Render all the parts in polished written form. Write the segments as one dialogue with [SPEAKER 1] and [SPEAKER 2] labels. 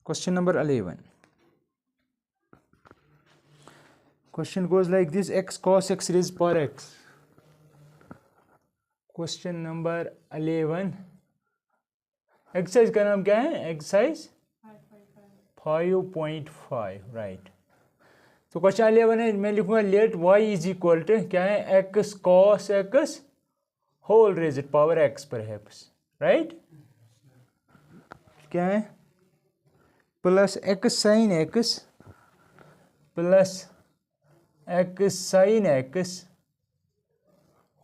[SPEAKER 1] Question number 11. Question goes like this: x cos x raised power x. Question number 11. Exercise का नाम क्या है? Exercise 5.5 right. तो question 11 है, मैं लिखूंगा let y is equal to क्या है? x cos x whole raised power x perhaps right. क्या है? Plus x sine x plus x sine x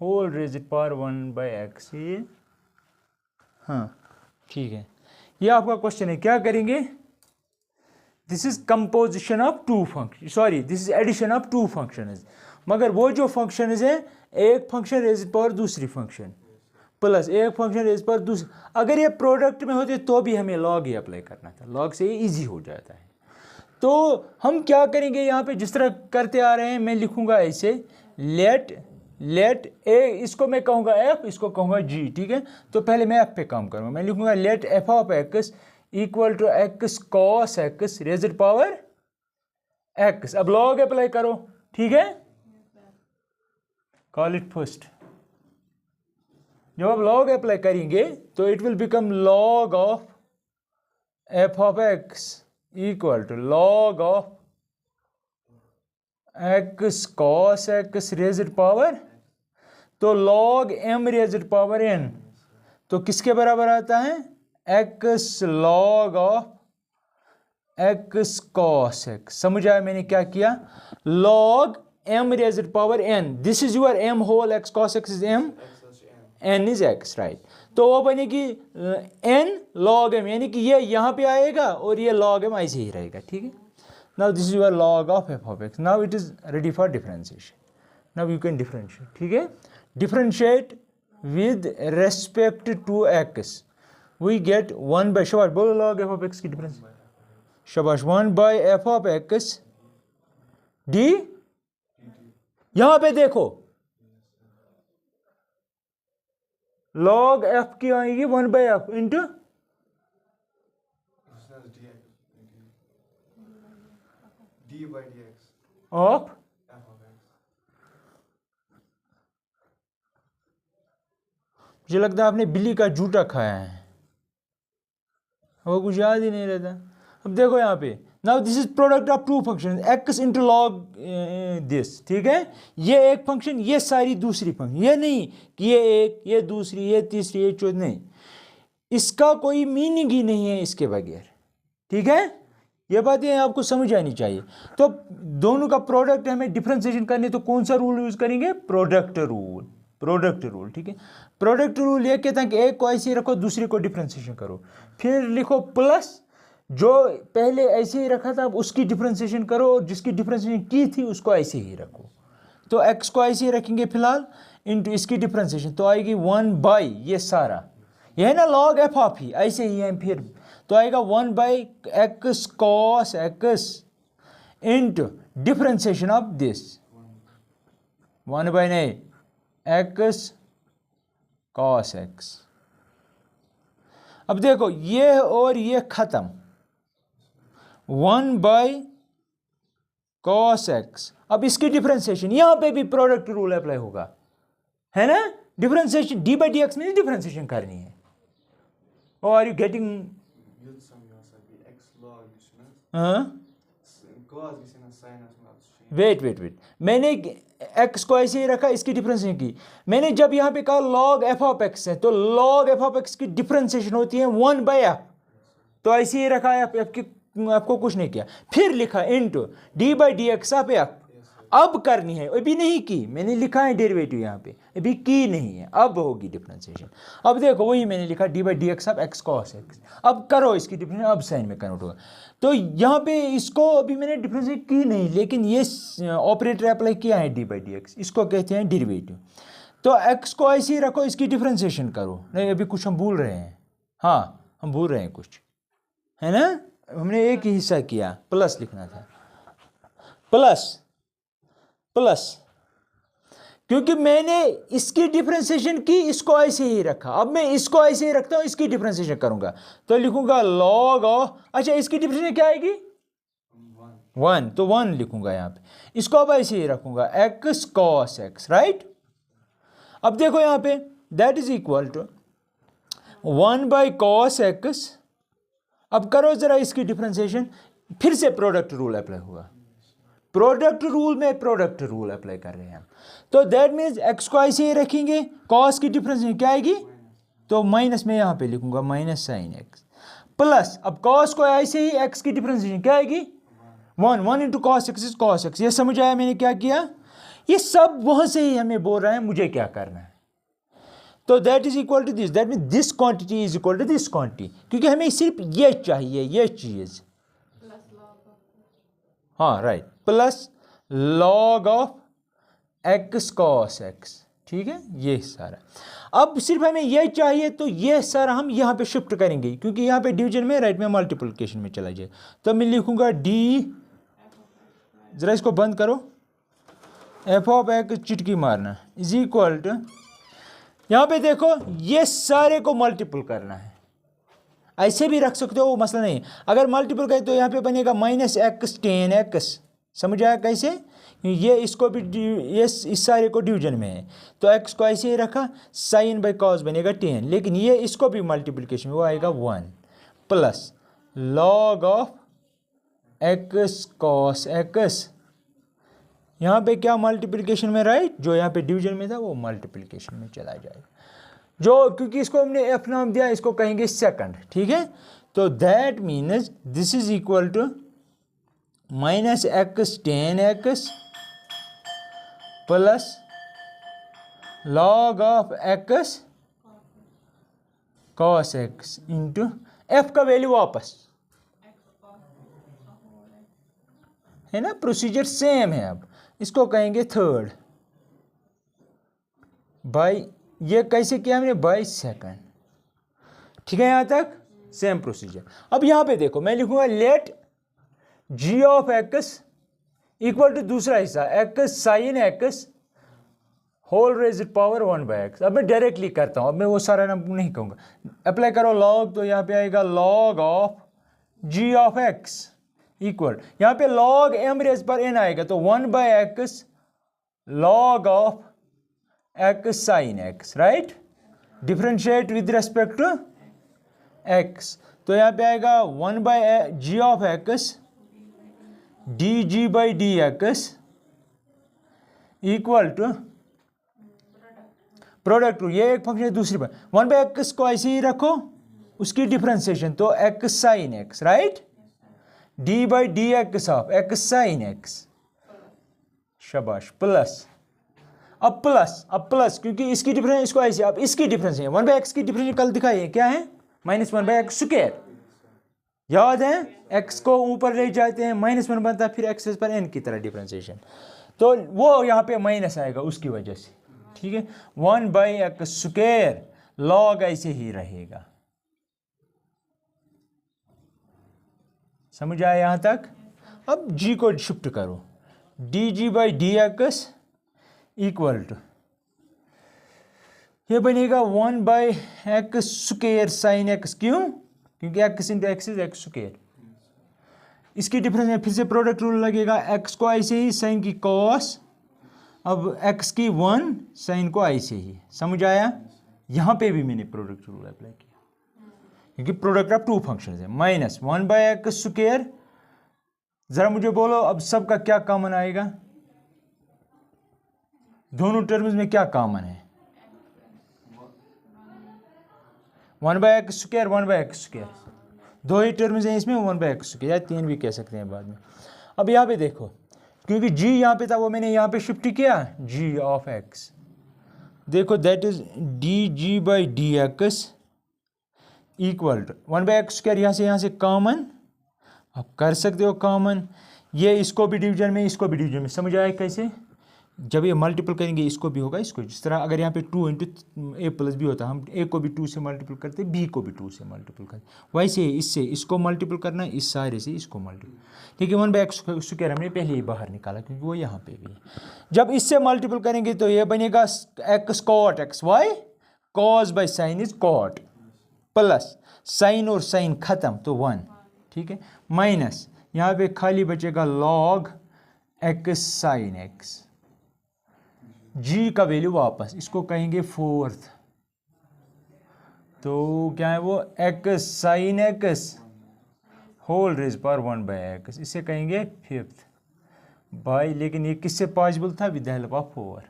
[SPEAKER 1] whole raised power 1/x. ये हाँ ठीक है, ये आपका क्वेश्चन है. क्या करेंगे? This is composition of two function, sorry this is addition of two function. मगर वो जो फंक्शन है एक फंक्शन रेज्ड पावर दूसरी फंक्शन प्लस एक फंक्शन रेज्ड पावर दूसरी. अगर ये प्रोडक्ट में होते तो भी हमें लॉग ही अप्लाई करना था, लॉग से ये ईजी हो जाता है. तो हम क्या करेंगे यहाँ पे जिस तरह करते आ रहे हैं, मैं लिखूंगा ऐसे लेट ए, इसको मैं कहूँगा एफ, इसको कहूँगा जी. ठीक है, तो पहले मैं एफ पे काम करूँगा. मैं लिखूंगा let f of x equal to x cos x raised power x. अब लॉग अप्लाई करो. ठीक है, कॉल इट फर्स्ट. जब आप लॉग अप्लाई करेंगे तो it will become log of f of x equal to log of x cos x raised power. तो log m raised power n तो किसके बराबर आता है? X log of x cos x. समझ आया मैंने क्या किया? Log m raised power n. This is your m whole x cos x is m, n is x right. तो वो बनेगी एन लॉग एम, यानी कि ये यहाँ पे आएगा और ये लॉग एम ऐसे ही रहेगा. ठीक है, now this is your log of f of x. Now it is ready for differentiation. Now you can differentiate. ठीक है, differentiate with respect to x we get 1 शाबाश बोलो लॉग एफ ऑफ एक्स की difference. शाबाश 1/f of x D. यहां पे देखो log F की आएगी 1/f इंटू ऑफ. मुझे लगता है आपने बिल्ली का जूठा खाया है, वो कुछ याद ही नहीं रहता. अब देखो यहाँ पे now this is product of two function x into log this. ठीक है, ये एक फंक्शन, ये सारी दूसरी फंक्शन. ये नहीं कि ये एक, ये दूसरी, ये तीसरी, ये चौथी, नहीं. इसका कोई मीनिंग ही नहीं है इसके बगैर. ठीक है, ये बातें आपको समझ आनी चाहिए. तो दोनों का प्रोडक्ट हमें डिफरेंशिएशन करने, तो कौन सा रूल यूज करेंगे? Product rule. Product rule. ठीक है, प्रोडक्ट रूल ये कहता है कि एक को ऐसे ही रखो, दूसरे को डिफरेंशिएशन करो. फिर लिखो प्लस जो पहले ऐसे ही रखा था उसकी डिफरेंशिएशन करो, और जिसकी डिफरेंशिएशन की थी उसको ऐसे ही रखो. तो एक्स को ऐसे ही रखेंगे फिलहाल इंटू इसकी डिफरेंशिएशन, तो आएगी 1 ये सारा, यह है ना लॉग एफ ऑफ ही, ऐसे ही है. फिर तो आएगा 1/x cos x into differentiation of this 1 नहीं एक्स कॉस एक्स. अब देखो ये और ये खत्म. 1/cos x. अब इसकी डिफरेंशिएशन यहां पे भी प्रोडक्ट रूल अप्लाई होगा, है ना. डिफरेंशिएशन d/dx में डिफरेंशिएशन करनी है. और आर यू गेटिंग? वेट मैंने x को ऐसे ही रखा, इसकी डिफरेंशिएशन की. मैंने जब यहाँ पे कहा log f ऑफ x है, तो log f ऑफ x की डिफरेंशिएशन होती है 1/f. तो ऐसे ही रखा है, आपको कुछ नहीं किया. फिर लिखा इंटू d/dx ऑफ f. अब करनी है, अभी नहीं की, मैंने लिखा है डेरिवेटिव यहाँ पे, अभी की नहीं है, अब होगी डिफरेंशिएशन. अब देखो वही मैंने लिखा d/dx of x cos x. अब करो इसकी डिफरेंशिएशन, अब साइन में कन्वर्ट होगा. तो यहाँ पे इसको अभी मैंने डिफरेंशिएट की नहीं, लेकिन ये ऑपरेटर अप्लाई किया है d/dx, इसको कहते हैं डेरिवेटिव. तो x को ऐसे ही रखो, इसकी डिफरेंशिएशन करो. नहीं अभी कुछ हम भूल रहे हैं, हाँ हम भूल रहे हैं कुछ, है ना. हमने एक ही हिस्सा किया, प्लस लिखना था. प्लस क्योंकि मैंने इसकी डिफरेंशिएशन की, इसको ऐसे ही रखा, अब मैं इसको ऐसे ही रखता हूँ, इसकी डिफरेंशिएशन करूंगा तो लिखूंगा log ऑफ, अच्छा इसकी डिफरेंशिएशन क्या आएगी 1, तो 1 लिखूंगा यहाँ पे, इसको अब ऐसे ही रखूंगा x cos x, राइट। अब देखो यहाँ पे that is equal to 1/cos x, अब करो जरा इसकी डिफरेंशिएशन, फिर से प्रोडक्ट रूल अप्लाई हुआ, प्रोडक्ट रूल में प्रोडक्ट रूल अप्लाई कर रहे हैं हम, तो दैट मीन्स x को ऐसे ही रखेंगे, cos की डिफरेंशिएशन क्या आएगी, तो माइनस में यहाँ पे लिखूंगा माइनस साइन x प्लस, अब cos को ऐसे ही x की डिफरेंशिएशन क्या आएगी 1 into cos x is cos x। ये समझ आया मैंने क्या किया, ये सब वहां से ही हमें बोल रहा है मुझे क्या करना है, तो that is equal to this, that mean this quantity is equal to this quantity, क्योंकि हमें सिर्फ ये चाहिए, ये चीज, हाँ right, plus log of x cos x, ठीक है ये सारा। अब सिर्फ हमें ये चाहिए तो ये सारा हम यहाँ पे शिफ्ट करेंगे, क्योंकि यहाँ पे डिवीजन में राइट में मल्टीप्लिकेशन में चला जाए, तो मैं लिखूंगा d, जरा इसको बंद करो, f ऑफ x चिटकी मारना इज इक्वल टू, यहाँ पे देखो ये सारे को मल्टीपल करना है, ऐसे भी रख सकते हो वो मसला नहीं, अगर मल्टीपल करें तो यहाँ पे बनेगा माइनस x tan x, समझ आया कैसे, ये इसको भी ये इस सारे को डिवीजन में है तो x को ऐसे ही रखा, साइन बाई कॉस बनेगा tan, लेकिन ये इसको भी मल्टीप्लिकेशन में वो आएगा 1 plus log of x cos x, यहाँ पे क्या मल्टीप्लिकेशन में राइट, जो यहाँ पे डिवीजन में था वो मल्टीप्लिकेशन में चला जाएगा, जो क्योंकि इसको हमने एफ नाम दिया, इसको कहेंगे सेकंड, ठीक है, तो that means this is equal to minus x tan x plus log of x cos x into f का वैल्यू वापस है ना, प्रोसीजर सेम है, अब इसको कहेंगे थर्ड बाई, ये कैसे किया हमने बाई सेकंड, ठीक है, यहाँ तक सेम प्रोसीजर। अब यहाँ पे देखो मैं लिखूंगा let g of x equal to दूसरा हिस्सा x sine x whole raised power 1/x, अब मैं डायरेक्टली करता हूँ, अब मैं वो सारा नहीं कहूँगा, अप्लाई करो log, तो यहाँ पे आएगा log of g of x equal, यहाँ पे log m रेज पर n आएगा तो 1/x log of x sine x, right, differentiate with respect to x, तो यहाँ पे आएगा 1/g of x dg/dx equal to product rule, ये एक फंक्शन है, दूसरी बार 1/x को ऐसे ही रखो, उसकी डिफरेंशिएशन तो x sine x, right, d/dx of x sine x, शाबाश, प्लस, अब प्लस क्योंकि इसकी डिफरेंस, इसको ऐसे, अब इसकी डिफरेंस है 1/x की डिफरेंस कल दिखाइए क्या है, माइनस 1/x स्क्वायर, याद है, x को ऊपर ले जाते हैं -1 बनता है, फिर x पर n की तरह डिफरेंशिएशन, तो वो यहाँ पे माइनस आएगा उसकी वजह से, ठीक है, 1/x स्क्वायर log ऐसे ही रहेगा, समझ आया यहाँ तक। अब g को शिफ्ट करो, dg/dx इक्वल टू, ये बनेगा 1/x स्क्वायर साइन x, क्यों, क्योंकि x into x is x square, इसकी डिफरेंस में फिर से प्रोडक्ट रूल लगेगा, x को ऐसे ही, साइन की cos, अब x की 1, साइन को ऐसे ही, समझ आया, यहाँ पे भी मैंने प्रोडक्ट रूल अप्लाई किया, क्योंकि प्रोडक्ट ऑफ टू फंक्शन है, माइनस 1/x स्क्वायर, जरा मुझे बोलो अब सबका क्या कॉमन आएगा, दोनों टर्म्स में क्या कॉमन है, 1/x स्क्वायर 1/x स्क्वायर, दो ही टर्म्स हैं इसमें, 1/x स्क्वायर, या 3 भी कह सकते हैं बाद में। अब यहाँ पे देखो, क्योंकि g यहाँ पे था वो मैंने यहाँ पे शिफ्ट किया, g ऑफ x, देखो that is dg/dx equal to 1/x square, यहाँ से कॉमन, आप कर सकते हो कॉमन, ये इसको भी डिवीजन में, इसको भी डिवीजन में, समझ आया कैसे, जब ये मल्टीपल करेंगे इसको भी होगा इसको, जिस तरह अगर यहाँ पे 2 इंटू ए प्लस बी होता है, हम ए को भी 2 से मल्टीपल करते, बी को भी 2 से मल्टीपल करते, वैसे इससे इसको मल्टीपल करना, इस सारे से इसको मल्टीपल, ठीक है। 1/x स्क्वायर हमने पहले ही बाहर निकाला क्योंकि वो यहाँ पे भी है। जब इससे मल्टीपल करेंगे तो ये बनेगा x cot x, why cos by sine is cot, plus sine और साइन खत्म तो 1, ठीक है, माइनस यहाँ पे खाली बचेगा log x sine x, g का वैल्यू वापस, इसको कहेंगे फोर्थ, तो क्या है वो x साइन x होल रेज पावर 1/x, इसे कहेंगे फिफ्थ बाई, लेकिन ये किससे पॉसिबल था, विद द हेल्प ऑफ 4,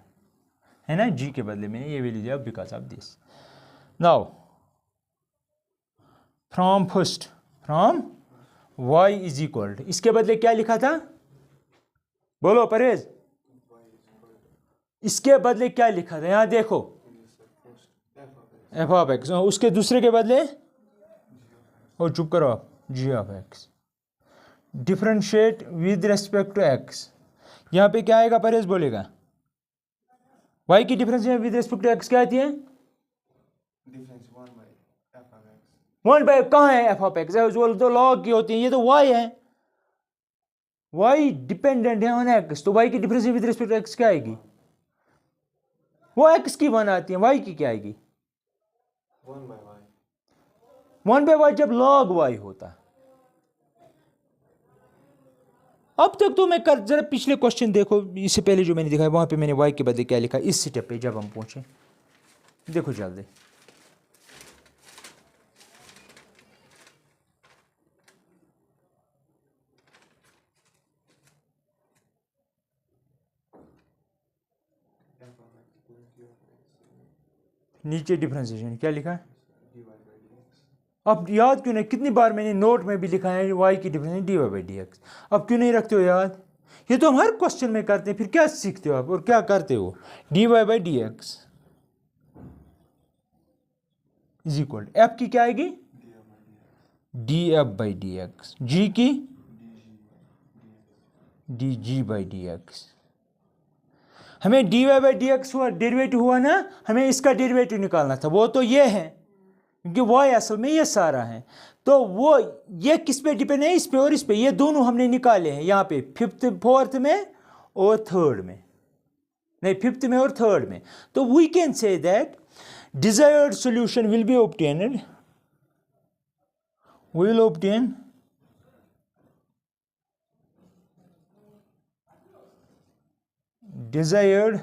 [SPEAKER 1] है ना, g के बदले मैंने ये वैल्यू दिया because of this. Now from first, from y is equal to, इसके बदले क्या लिखा था, बोलो परहेज, इसके बदले क्या लिखा था, यहां देखो f ऑफ x, उसके दूसरे के बदले, और चुप करो आप, g of x, differentiate with respect to x, यहां पे क्या आएगा परहेज बोलेगा, y की differentiate with respect to x क्या आती है, 1/f कहाँ है, f ऑफ x जो तो log की होती है, ये तो y है, y डिपेंडेंट है ऑन x, तो y की differentiate with respect to x क्या आएगी, वो x की 1 आती है, y की क्या आएगी 1/y जब log y होता। अब तक तो मैं कर, जरा पिछले क्वेश्चन देखो, इससे पहले जो मैंने दिखाया वहां पे मैंने y के बदले क्या लिखा, इस स्टेप पे जब हम पहुंचे, देखो जल्दी, नीचे डिफरेंशिएशन क्या लिखा है, अब याद क्यों नहीं, कितनी बार मैंने नोट में भी लिखा है y की डिफरेंशिएशन dy/dx, अब क्यों नहीं रखते हो याद, ये तो हम हर क्वेश्चन में करते हैं, फिर क्या सीखते हो आप और क्या करते हो, dy/dx इज इक्वल f की क्या आएगी df/dx, g की dg/dx, हमें dy/dx हुआ, डेरिवेटिव हुआ ना, हमें इसका डेरिवेटिव निकालना था, वो तो ये है क्योंकि y असल में ये सारा है, तो वो ये किस पे डिपेंड है, इस पे और इस पे, ये दोनों हमने निकाले हैं यहाँ पे, फिफ्थ फोर्थ में और थर्ड में, नहीं फिफ्थ में और थर्ड में, तो we can say that desired solution will be obtained, we will obtain desired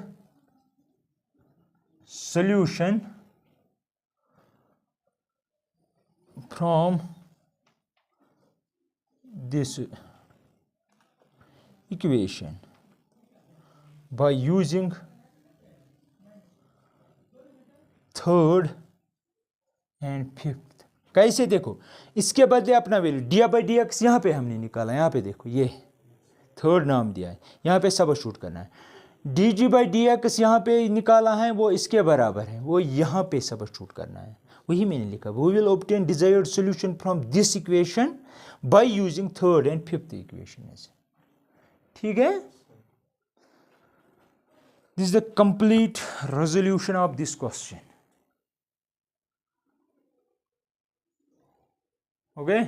[SPEAKER 1] solution from this equation by using third and fifth। कैसे, देखो इसके बदले अपना वैल्यू dy/dx यहाँ पे हमने निकाला, यहाँ पे देखो ये थर्ड नाम दिया है, यहाँ पे सबस्टिट्यूट करना है, dg/dx यहाँ पे निकाला है, वो इसके बराबर है, वो यहाँ पे सबस्टिट्यूट करना है, वही मैंने लिखा, we will obtain desired solution from this equation by using third and fifth equation, ठीक है। This is the complete resolution of this question, okay।